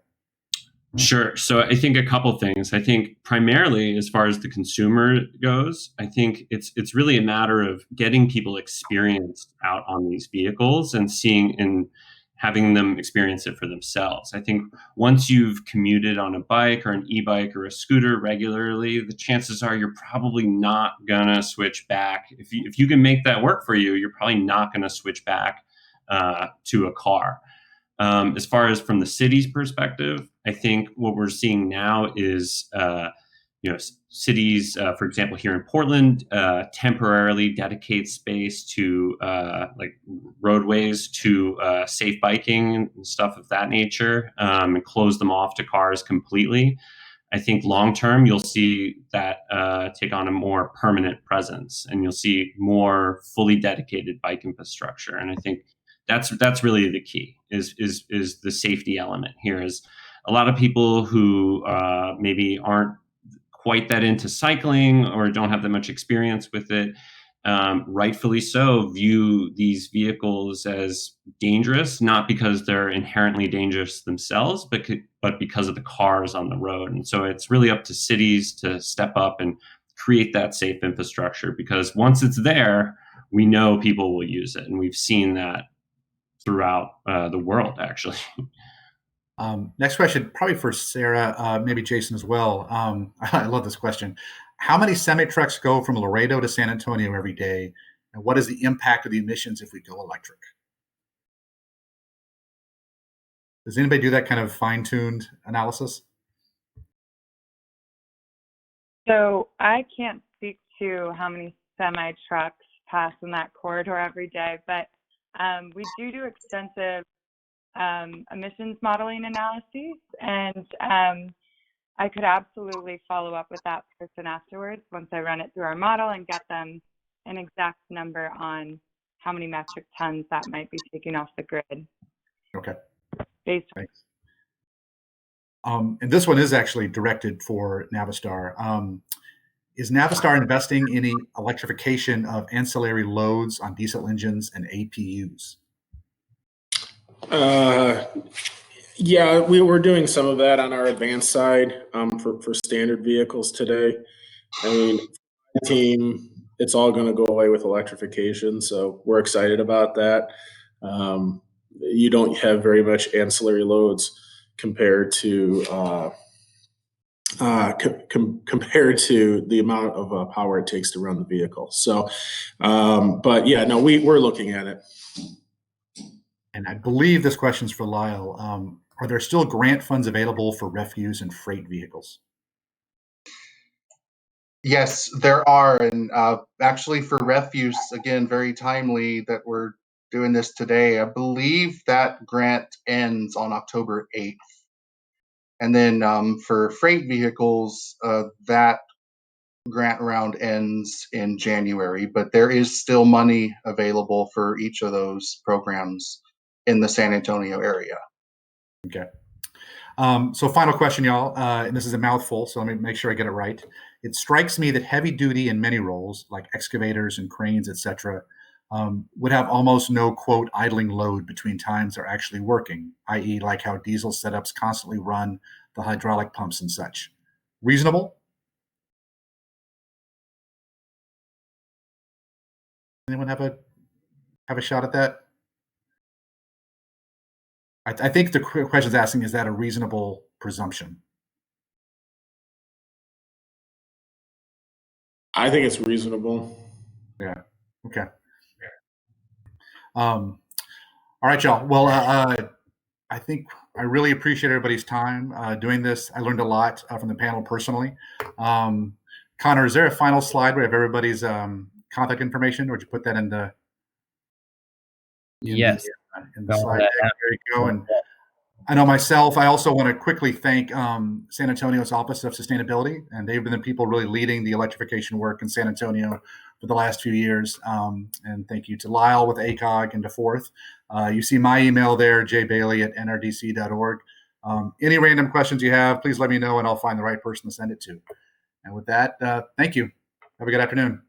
Sure. So I think a couple things. I think primarily, as far as the consumer goes, I think it's really a matter of getting people experienced out on these vehicles and seeing and having them experience it for themselves. I think once you've commuted on a bike or an e-bike or a scooter regularly, the chances are you're probably not gonna switch back. If you can make that work for you, you're probably not gonna switch back to a car. As far as from the city's perspective, I think what we're seeing now is, cities, for example, here in Portland, temporarily dedicate space to like roadways to safe biking and stuff of that nature, and close them off to cars completely. I think long term, you'll see that take on a more permanent presence, and you'll see more fully dedicated bike infrastructure. And I think that's really the key is the safety element here. Is a lot of people who maybe aren't quite that into cycling or don't have that much experience with it, rightfully so, view these vehicles as dangerous, not because they're inherently dangerous themselves, but because of the cars on the road. And so it's really up to cities to step up and create that safe infrastructure, because once it's there, we know people will use it. And we've seen that throughout the world, actually. Next question, probably for Sarah, maybe Jason as well. I love this question. How many semi-trucks go from Laredo to San Antonio every day? And what is the impact of the emissions if we go electric? Does anybody do that kind of fine-tuned analysis? So I can't speak to how many semi-trucks pass in that corridor every day, but we do extensive emissions modeling analyses, and I could absolutely follow up with that person afterwards once I run it through our model and get them an exact number on how many metric tons that might be taking off the grid. Okay. Thanks. And this one is actually directed for Navistar. Is Navistar investing in any electrification of ancillary loads on diesel engines and APUs? Yeah, we were doing some of that on our advanced side for standard vehicles today. I mean, team, it's all going to go away with electrification, so we're excited about that. You don't have very much ancillary loads compared to compared to the amount of power it takes to run the vehicle. So, but yeah, no, we're looking at it. And I believe this question's for Lyle. Are there still grant funds available for refuse and freight vehicles? Yes, there are. And actually for refuse, again, very timely that we're doing this today. I believe that grant ends on October 8th. And then for freight vehicles, that grant round ends in January, but there is still money available for each of those programs in the San Antonio area. Okay. So final question, y'all, and this is a mouthful, so let me make sure I get it right. It strikes me that heavy duty in many roles, like excavators and cranes, etc., would have almost no, quote, idling load between times they're actually working, i.e. like how diesel setups constantly run the hydraulic pumps and such. Reasonable? Anyone have a shot at that? I think the question is asking, is that a reasonable presumption? I think it's reasonable. Yeah. Okay. All right, y'all. Well, I think I really appreciate everybody's time doing this. I learned a lot from the panel personally. Connor, is there a final slide where we have everybody's contact information, or would you put that in the Yes. in the slide deck? There you go. And I know myself, I also want to quickly thank San Antonio's Office of Sustainability, and they've been the people really leading the electrification work in San Antonio for the last few years. And thank you to Lyle with ACOG and to Forth. You see my email there, jbailey@nrdc.org. Any random questions you have, please let me know and I'll find the right person to send it to. And with that, thank you. Have a good afternoon.